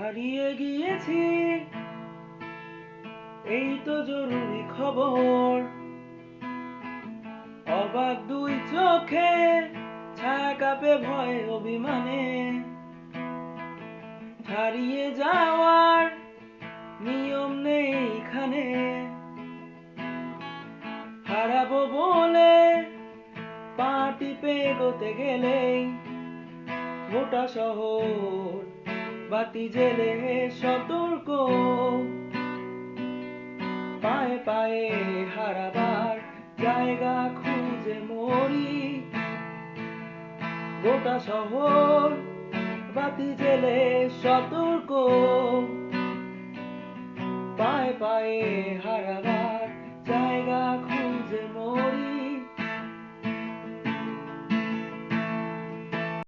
হারিয়ে গিয়েছি, এই তো জরুরি খবর। অবাক দুই চোখে, ছায়া কাঁপে ভয়ে অভিমানে। হারিয়ে যাওয়ার নিয়ম নেই এখানে। হারাবো বলে পা টিপে এগোতে গেলেই গোটা শহর বাতি জেলে সতর্ক। পায়ে পায়ে হারাবার জায়গা খুঁজে মরি, গোটা শহর বাতি জেলে সতর্ক। পায়ে পায়ে হারাবার